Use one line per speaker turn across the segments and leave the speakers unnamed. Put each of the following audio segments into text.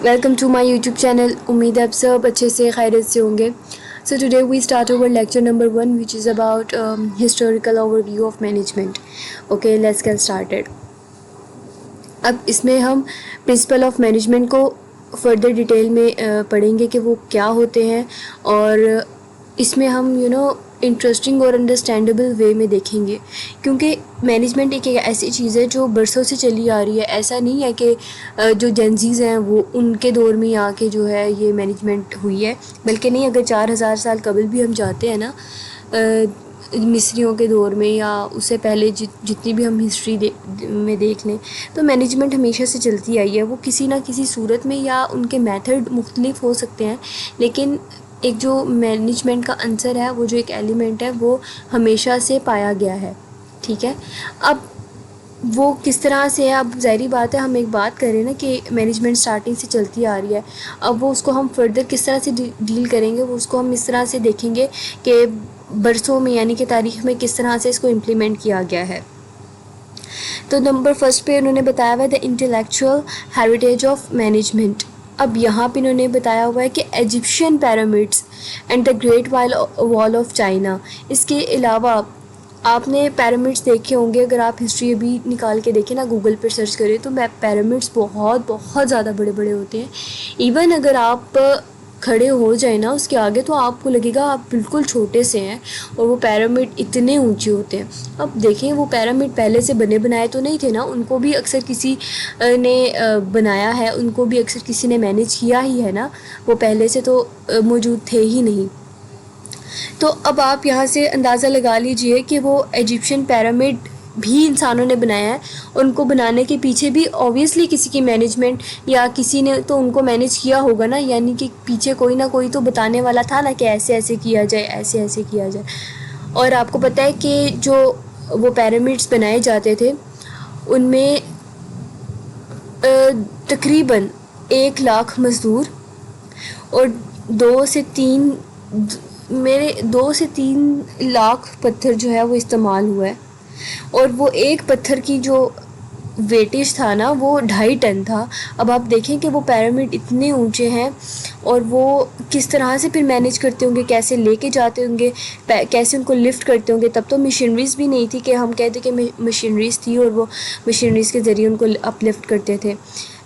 Welcome to my YouTube channel. امید ہے آپ سب اچھے سے خیریت سے ہوں گے. So today we start over lecture number 1 which is about historical overview of management. Okay, let's get started. اب اس میں ہم پرنسپل آف مینجمنٹ کو فردر ڈیٹیل میں پڑھیں گے کہ وہ کیا ہوتے ہیں، اور اس میں ہم انٹرسٹنگ اور انڈرسٹینڈیبل وے میں دیکھیں گے، کیونکہ مینجمنٹ ایک ایسی چیز ہے جو برسوں سے چلی آ رہی ہے. ایسا نہیں ہے کہ جو جنزیز ہیں وہ ان کے دور میں آ کے جو ہے یہ مینجمنٹ ہوئی ہے، بلکہ نہیں، اگر 4000 سال قبل بھی ہم جاتے ہیں نا، مصریوں کے دور میں یا اس سے پہلے جتنی بھی ہم ہسٹری میں دیکھ لیں، تو مینجمنٹ ہمیشہ سے چلتی آئی ہے. وہ کسی نہ کسی صورت میں یا ان کے میتھڈ مختلف ہو سکتے ہیں، لیکن ایک جو مینجمنٹ کا عنصر ہے، وہ جو ایک ایلیمنٹ ہے، وہ ہمیشہ سے پایا گیا ہے. ٹھیک ہے، اب وہ کس طرح سے ہے؟ اب ظاہری بات ہے، ہم ایک بات کریں نا کہ مینجمنٹ سٹارٹنگ سے چلتی آ رہی ہے. اب وہ اس کو ہم فردر کس طرح سے ڈیل کریں گے، وہ اس کو ہم اس طرح سے دیکھیں گے کہ برسوں میں یعنی کہ تاریخ میں کس طرح سے اس کو امپلیمنٹ کیا گیا ہے. تو نمبر فرسٹ پہ انہوں نے بتایا ہوا ہے the intellectual heritage of management. اب یہاں پہ انہوں نے بتایا ہوا ہے کہ Egyptian pyramids and the great وال آف چائنا. اس کے علاوہ آپ نے پیرامڈس دیکھے ہوں گے، اگر آپ ہسٹری ابھی نکال کے دیکھیں نا، گوگل پہ سرچ کریں تو پیرامڈس بہت بہت زیادہ بڑے بڑے ہوتے ہیں. ایون اگر آپ کھڑے ہو جائیں نا اس کے آگے تو آپ کو لگے گا آپ بالکل چھوٹے سے ہیں، اور وہ پیرامڈ اتنے اونچے ہوتے ہیں. اب دیکھیں وہ پیرامڈ پہلے سے بنے بنائے تو نہیں تھے نا، ان کو بھی اکثر کسی نے بنایا ہے، ان کو بھی اکثر کسی نے مینیج کیا ہی ہے نا، وہ پہلے سے تو موجود تھے ہی نہیں. تو اب آپ یہاں سے اندازہ لگا لیجئے کہ وہ ایجپشین پیرامڈ بھی انسانوں نے بنایا ہے. ان کو بنانے کے پیچھے بھی اوبویسلی کسی کی مینجمنٹ یا کسی نے تو ان کو مینیج کیا ہوگا نا، یعنی کہ پیچھے کوئی نہ کوئی تو بتانے والا تھا نا کہ ایسے ایسے کیا جائے، ایسے ایسے کیا جائے. اور آپ کو پتہ ہے کہ جو وہ پیرامڈس بنائے جاتے تھے ان میں تقریباً 1,00,000 مزدور اور 2 سے 3 لاکھ پتھر جو ہے وہ استعمال ہوا ہے. اور وہ ایک پتھر کی جو ویٹیج تھا نا وہ 2.5 ٹن تھا. اب آپ دیکھیں کہ وہ پیرامڈ اتنے اونچے ہیں اور وہ کس طرح سے پھر مینیج کرتے ہوں گے، کیسے لے کے جاتے ہوں گے، کیسے ان کو لفٹ کرتے ہوں گے. تب تو مشینریز بھی نہیں تھی کہ ہم کہتے کہ مشینریز تھی اور وہ مشینریز کے ذریعے ان کو اپ لفٹ کرتے تھے.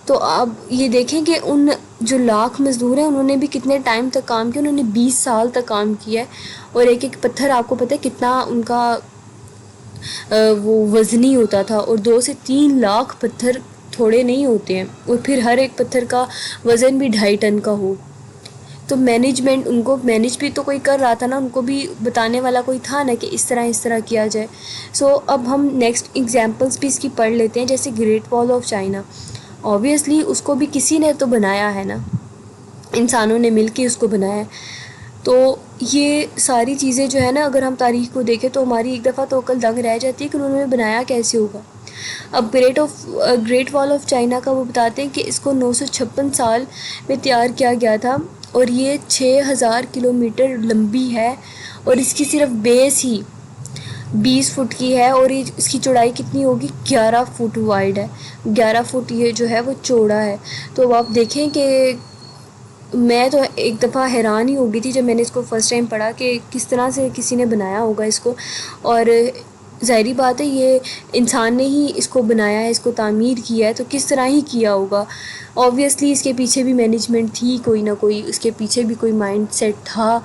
تو اب یہ دیکھیں کہ ان جو لاکھ مزدور ہیں انہوں نے بھی کتنے ٹائم تک کام کیا، انہوں نے 20 سال تک کام کیا ہے. اور ایک ایک پتھر آپ کو پتہ ہے کتنا ان کا وہ وزنی ہوتا تھا، اور 2 سے 3 لاکھ پتھر تھوڑے نہیں ہوتے ہیں، اور پھر ہر ایک پتھر کا وزن بھی 2.5 ٹن کا ہو. تو مینجمنٹ ان کو مینیج بھی تو کوئی کر رہا تھا نا، ان کو بھی بتانے والا کوئی تھا نا کہ اس طرح کیا جائے. سو اب ہم نیکسٹ ایگزامپلس بھی اس کی پڑھ لیتے ہیں، جیسے گریٹ وال آف چائنا. اوبویسلی اس کو بھی کسی نے تو بنایا ہے نا، انسانوں نے مل کے اس کو بنایا ہے. تو یہ ساری چیزیں جو ہے نا، اگر ہم تاریخ کو دیکھیں تو ہماری ایک دفعہ تو عقل دنگ رہ جاتی ہے کہ انہوں نے بنایا کیسے ہوگا. اب گریٹ وال آف چائنا کا وہ بتاتے ہیں کہ اس کو 956 سال میں تیار کیا گیا تھا، اور یہ 6000 کلومیٹر لمبی ہے، اور اس کی صرف بیس ہی 20 فٹ کی ہے، اور اس کی چوڑائی کتنی ہوگی؟ 11 فٹ وائڈ ہے، 11 فٹ یہ جو ہے وہ چوڑا ہے. تو اب آپ دیکھیں کہ میں تو ایک دفعہ حیران ہی ہو گئی تھی جب میں نے اس کو فرسٹ ٹائم پڑھا کہ کس طرح سے کسی نے بنایا ہوگا اس کو. اور ظاہری بات ہے یہ انسان نے ہی اس کو بنایا ہے، اس کو تعمیر کیا ہے، تو کس طرح ہی کیا ہوگا. اوبویسلی اس کے پیچھے بھی مینجمنٹ تھی کوئی نہ کوئی، اس کے پیچھے بھی کوئی مائنڈ سیٹ تھا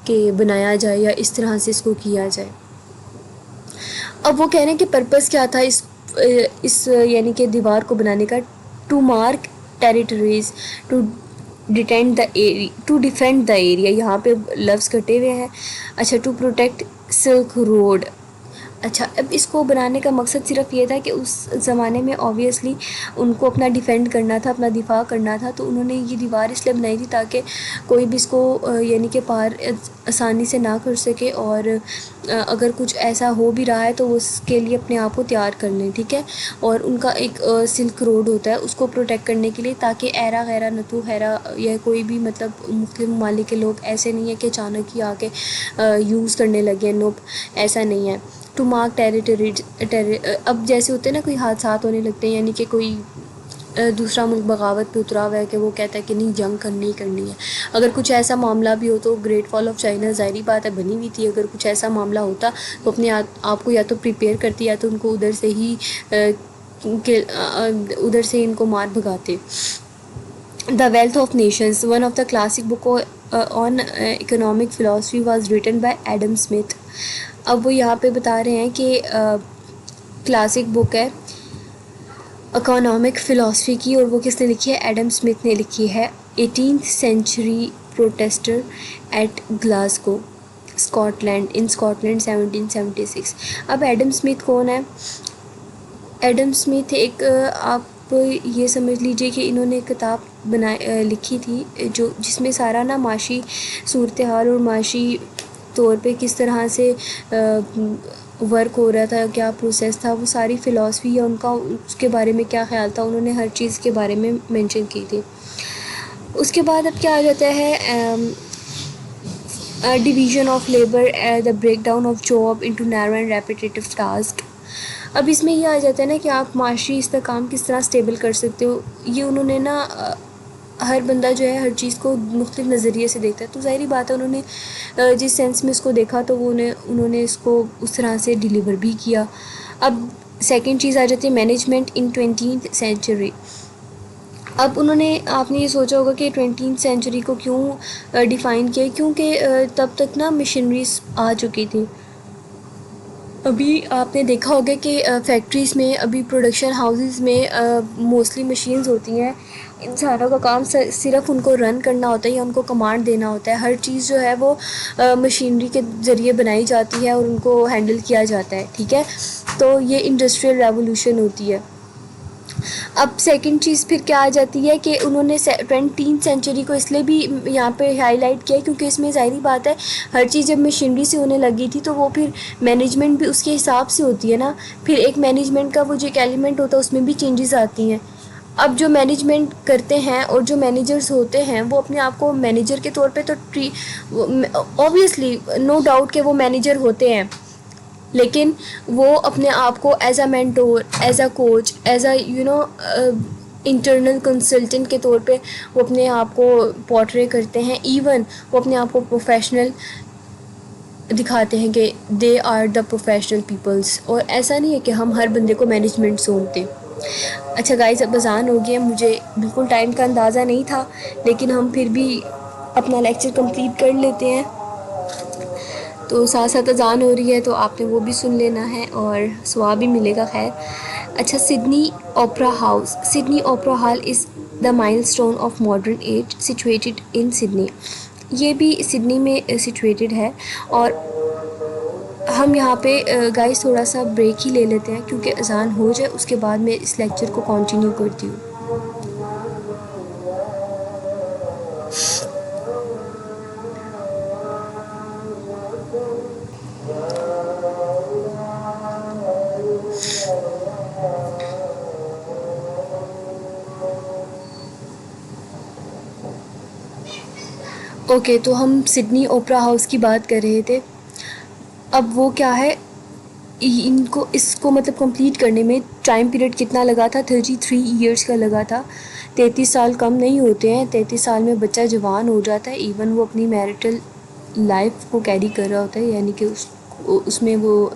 کہ بنایا جائے یا اس طرح سے اس کو کیا جائے. اب وہ کہہ رہے ہیں کہ پرپس کیا تھا اس یعنی کہ دیوار کو بنانے کا. To mark territories, to defend the area, یہاں پہ لفظ کٹے ہوئے ہیں. اچھا، ٹو پروٹیکٹ سلک روڈ. اچھا، اب اس کو بنانے کا مقصد صرف یہ تھا کہ اس زمانے میں اوبویسلی ان کو اپنا ڈیفینڈ کرنا تھا، اپنا دفاع کرنا تھا. تو انہوں نے یہ دیوار اس لیے بنائی تھی تاکہ کوئی بھی اس کو یعنی کہ پار آسانی سے نہ کر سکے، اور اگر کچھ ایسا ہو بھی رہا ہے تو وہ اس کے لیے اپنے آپ کو تیار کر لیں. ٹھیک ہے، اور ان کا ایک سلک روڈ ہوتا ہے اس کو پروٹیکٹ کرنے کے لیے، تاکہ ایرا غیرہ نتو خیرہ یا کوئی بھی مطلب مختلف ممالک کے لوگ ایسے نہیں ہے کہ اچانک ہی آ کے یوز کرنے لگے. نوپ، ایسا نہیں ہے. ٹو مارک ٹیریٹری، اب جیسے ہوتے ہیں نا کوئی حادثات ہونے لگتے ہیں، یعنی کہ کوئی دوسرا ملک بغاوت پہ اترا ہوا ہے کہ وہ کہتا ہے کہ نہیں جنگ کرنی ہی کرنی ہے. اگر کچھ ایسا معاملہ بھی ہو تو گریٹ فال آف چائنا ظاہری بات ہے بنی ہوئی تھی، اگر کچھ ایسا معاملہ ہوتا تو اپنے آپ کو یا تو پریپیئر کرتی یا تو ان کو ادھر سے ہی ان کو مار بھگاتے. The Wealth of Nations, one of the classic book on economic philosophy was written by Adam Smith. اب وہ یہاں پہ بتا رہے ہیں کہ کلاسک بک ہے اکانومک فلاسفی کی، اور وہ کس نے لکھی ہے؟ ایڈم اسمتھ نے لکھی ہے. 18th century protester at Glasgow, Scotland 1776. اب ایڈم اسمتھ کون ہے؟ ایڈم اسمتھ ایک آپ یہ سمجھ لیجئے کہ انہوں نے ایک کتاب لکھی تھی جس میں سارا نا معاشی صورتحال اور معاشی طور پہ کس طرح سے ورک ہو رہا تھا، کیا پروسیس تھا، وہ ساری فلاسفی یا ان کا اس کے بارے میں کیا خیال تھا، انہوں نے ہر چیز کے بارے میں مینشن کی تھی. اس کے بعد اب کیا آ جاتا ہے division of labour, the break down of job into narrow and repetitive task. اب اس میں یہ آ جاتا ہے نا کہ آپ معاشی استحکام کس طرح اسٹیبل کر سکتے ہو. یہ انہوں نے نا ہر بندہ جو ہے ہر چیز کو مختلف نظریے سے دیکھتا ہے، تو ظاہری بات ہے انہوں نے جس سینس میں اس کو دیکھا تو انہوں نے اس کو اس طرح سے ڈیلیور بھی کیا. اب سیکنڈ چیز آ جاتی ہے مینجمنٹ ان 20th century. اب انہوں نے آپ نے یہ سوچا ہوگا کہ 20th century کو کیوں ڈیفائن کیا، کیونکہ تب تک نا مشینریز آ چکی تھیں. ابھی آپ نے دیکھا ہوگا کہ فیکٹریز میں ابھی پروڈکشن ہاؤسز میں موسٹلی مشینز ہوتی ہیں. انسانوں کا کام صرف ان کو رن کرنا ہوتا ہے یا ان کو کمانڈ دینا ہوتا ہے. ہر چیز جو ہے وہ مشینری کے ذریعے بنائی جاتی ہے اور ان کو ہینڈل کیا جاتا ہے. ٹھیک ہے، تو یہ انڈسٹریل ریولوشن ہوتی ہے. اب سیکنڈ چیز پھر کیا آ جاتی ہے کہ انہوں نے 20th century کو اس لیے بھی یہاں پہ ہائی لائٹ کیا کیونکہ اس میں ظاہری بات ہے ہر چیز جب مشینری سے ہونے لگی تھی تو وہ پھر مینجمنٹ بھی اس کے حساب سے ہوتی ہے نا. پھر ایک مینجمنٹ کا وہ جو ایک ایلیمنٹ ہوتا ہے اس میں بھی چینجز آتی ہیں. اب جو مینجمنٹ کرتے ہیں اور جو مینیجرز ہوتے ہیں وہ اپنے آپ کو مینیجر کے طور پہ تو اوبویسلی نو ڈاؤٹ کہ وہ مینیجر ہوتے ہیں، لیکن وہ اپنے آپ کو as a mentor, as a coach, as a internal consultant کے طور پہ وہ اپنے آپ کو پورٹرے کرتے ہیں. ایون وہ اپنے آپ کو پروفیشنل دکھاتے ہیں کہ they are the professional peoples, اور ایسا نہیں ہے کہ ہم ہر بندے کو مینجمنٹ سونپتے. اچھا گائز، اب اذان ہو گئی ہے، مجھے بالکل ٹائم کا اندازہ نہیں تھا لیکن ہم پھر بھی اپنا لیکچر کمپلیٹ کر لیتے ہیں. تو ساتھ ساتھ اذان ہو رہی ہے تو آپ نے وہ بھی سن لینا ہے اور ثواب بھی ملے گا. خیر اچھا، Sydney Opera House. Sydney Opera hall is the milestone of modern age situated in Sydney. یہ بھی سڈنی میں سچویٹڈ ہے. اور ہم یہاں پہ گائز تھوڑا سا بریک ہی لے لیتے ہیں کیونکہ اذان ہو جائے اس کے بعد میں اس لیکچر کو کنٹینیو کرتی ہوں. اوکے، تو ہم سڈنی اوپرا ہاؤس کی بات کر رہے تھے. اب وہ کیا ہے، اس کو مطلب کمپلیٹ کرنے میں ٹائم پیریڈ کتنا لگا تھا؟ 33 ایئرس کا لگا تھا. 33 سال کم نہیں ہوتے ہیں. 33 سال میں بچہ جوان ہو جاتا ہے. ایون وہ اپنی میرٹل لائف کو کیری کر رہا ہوتا ہے، یعنی کہ اس میں وہ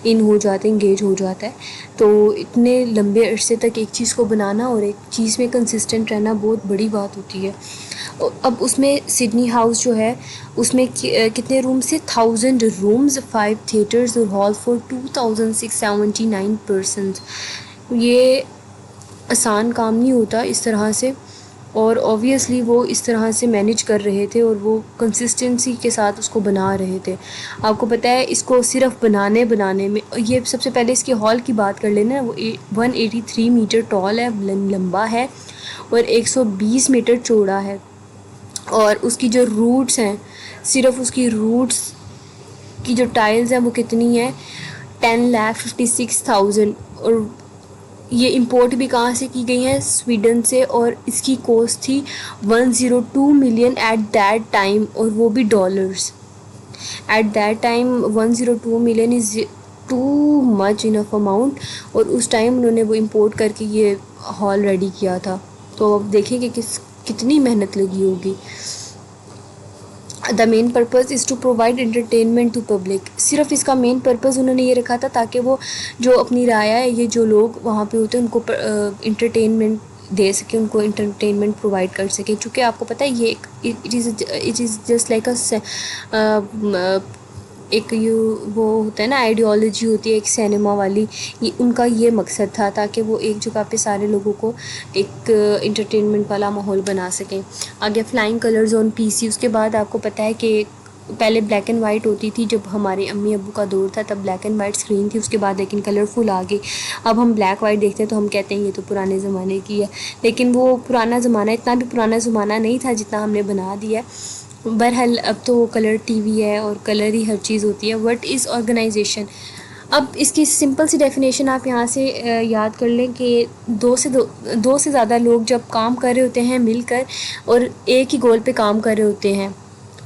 ان ہو جاتے ہیں، انگیج ہو جاتا ہے. تو اتنے لمبے عرصے تک ایک چیز کو بنانا اور ایک چیز میں کنسسٹنٹ رہنا بہت بڑی بات ہوتی ہے. اب اس میں سڈنی ہاؤس جو ہے اس میں کتنے رومز تھے؟ 1000 رومز، 5 تھیٹرز اور ہال فار 2679 پرسنز. یہ آسان کام نہیں ہوتا اس طرح سے، اور اوبویسلی وہ اس طرح سے مینیج کر رہے تھے اور وہ کنسسٹنسی کے ساتھ اس کو بنا رہے تھے. آپ کو پتہ ہے اس کو صرف بنانے میں یہ سب سے پہلے اس کے ہال کی بات کر لینا. وہ 183 میٹر ٹال ہے، لمبا ہے، اور 120 میٹر چوڑا ہے. اور اس کی جو روٹس ہیں، صرف اس کی روٹس کی جو ٹائلز ہیں وہ کتنی ہیں؟ 10,56,000. اور یہ امپورٹ بھی کہاں سے کی گئی ہیں؟ سویڈن سے. اور اس کی کوسٹ تھی 102 ملین ایٹ دیٹ ٹائم، اور وہ بھی dollars. At that time 102 million is too much enough amount. اور اس ٹائم انہوں نے وہ امپورٹ کر کے یہ ہال ریڈی کیا تھا. تو اب دیکھیں کہ کتنی محنت لگی ہوگی. The main purpose is to provide entertainment to public. صرف اس کا مین پرپز انہوں نے یہ رکھا تھا تاکہ وہ جو اپنی رعایا ہے، یہ جو لوگ وہاں پہ ہوتے ہیں، ان کو انٹرٹینمنٹ دے سکے، ان کو انٹرٹینمنٹ پرووائڈ کر سکے. چونکہ آپ کو پتہ ہے یہ اٹ از جسٹ لائک ایک وہ ہوتا ہے نا، آئیڈیالوجی ہوتی ہے ایک سینما والی. ان کا یہ مقصد تھا تاکہ وہ ایک جگہ پہ سارے لوگوں کو ایک انٹرٹینمنٹ والا ماحول بنا سکیں. آگے فلائنگ کلرز آن پی سی. اس کے بعد آپ کو پتہ ہے کہ پہلے بلیک اینڈ وائٹ ہوتی تھی، جب ہمارے امی ابو کا دور تھا تب بلیک اینڈ وائٹ اسکرین تھی. اس کے بعد لیکن کلرفل آ گئی. اب ہم بلیک وائٹ دیکھتے ہیں تو ہم کہتے ہیں یہ تو پرانے زمانے کی ہے، لیکن وہ پرانا زمانہ اتنا بھی پرانا زمانہ نہیں تھا جتنا ہم نے بنا دیا. بہرحال اب تو کلر ٹی وی ہے اور کلر ہی ہر چیز ہوتی ہے. What is organization? اب اس کی سمپل سی ڈیفینیشن آپ یہاں سے یاد کر لیں کہ دو سے زیادہ لوگ جب کام کر رہے ہوتے ہیں مل کر اور ایک ہی گول پہ کام کر رہے ہوتے ہیں،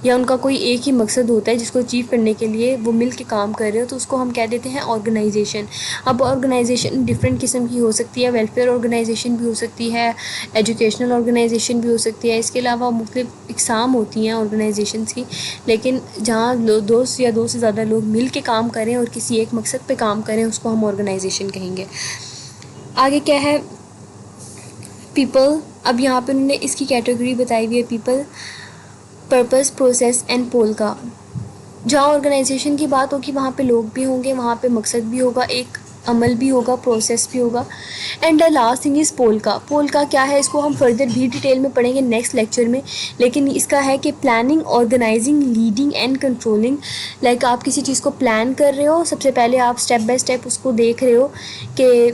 یا ان کا کوئی ایک ہی مقصد ہوتا ہے جس کو اچیو کرنے کے لیے وہ مل کے کام کر رہے ہو، تو اس کو ہم کہہ دیتے ہیں آرگنائزیشن. اب آرگنائزیشن ڈفرینٹ قسم کی ہو سکتی ہے. ویلفیئر آرگنائزیشن بھی ہو سکتی ہے، ایجوکیشنل آرگنائزیشن بھی ہو سکتی ہے. اس کے علاوہ مختلف اقسام ہوتی ہیں آرگنائزیشنس کی، لیکن جہاں دو سے زیادہ لوگ مل کے کام کریں اور کسی ایک مقصد پہ کام کریں، اس کو ہم آرگنائزیشن کہیں گے. آگے کیا ہے؟ پیپل. اب یہاں پہ انہوں نے اس کی کیٹیگری بتائی ہوئی ہے، پیپل، پرپس، پروسیس اینڈ پول کا. جہاں آرگنائزیشن کی بات ہوگی وہاں پہ لوگ بھی ہوں گے، وہاں پہ مقصد بھی ہوگا، ایک عمل بھی ہوگا، پروسیس بھی ہوگا. And the last thing is poll کا. پول کا کیا ہے؟ اس کو ہم فردر بھی ڈیٹیل میں پڑھیں گے نیکسٹ لیکچر میں، لیکن اس کا ہے کہ planning, organizing, leading and controlling. Like آپ کسی چیز کو پلان کر رہے ہو، سب سے پہلے آپ اسٹیپ بائی اسٹیپ اس کو دیکھ رہے ہو کہ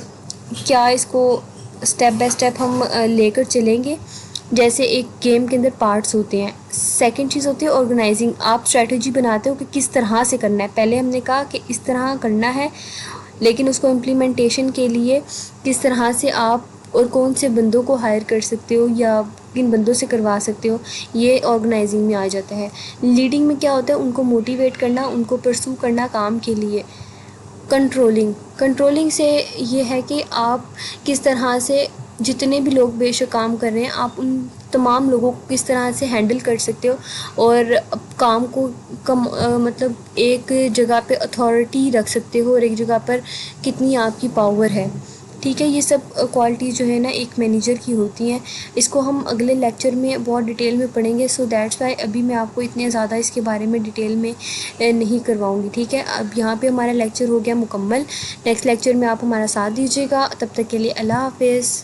کیا اس کو اسٹیپ بائی اسٹیپ ہم لے کر چلیں گے. جیسے ایک گیم کے اندر پارٹس ہوتے ہیں. سیکنڈ چیز ہوتی ہے آرگنائزنگ. آپ اسٹریٹجی بناتے ہو کہ کس طرح سے کرنا ہے. پہلے ہم نے کہا کہ اس طرح کرنا ہے، لیکن اس کو امپلیمنٹیشن کے لیے کس طرح سے آپ اور کون سے بندوں کو ہائر کر سکتے ہو یا کن بندوں سے کروا سکتے ہو، یہ آرگنائزنگ میں آ جاتا ہے. لیڈنگ میں کیا ہوتا ہے؟ ان کو موٹیویٹ کرنا، ان کو پرسو کرنا کام کے لیے. کنٹرولنگ سے یہ ہے کہ آپ کس طرح سے جتنے بھی لوگ بے شک کام کر رہے ہیں، آپ ان تمام لوگوں کو کس طرح سے ہینڈل کر سکتے ہو اور کام کو مطلب ایک جگہ پہ اتھارٹی رکھ سکتے ہو اور ایک جگہ پر کتنی آپ کی پاور ہے. ٹھیک ہے، یہ سب کوالٹیز جو ہے نا ایک مینیجر کی ہوتی ہیں. اس کو ہم اگلے لیکچر میں بہت ڈیٹیل میں پڑھیں گے. سو دیٹس وائی ابھی میں آپ کو اتنے زیادہ اس کے بارے میں ڈیٹیل میں نہیں کرواؤں گی. ٹھیک ہے، اب یہاں پہ ہمارا لیکچر ہو گیا مکمل. نیکسٹ لیکچر میں آپ ہمارا ساتھ دیجیے گا. تب تک کے لیے اللہ حافظ.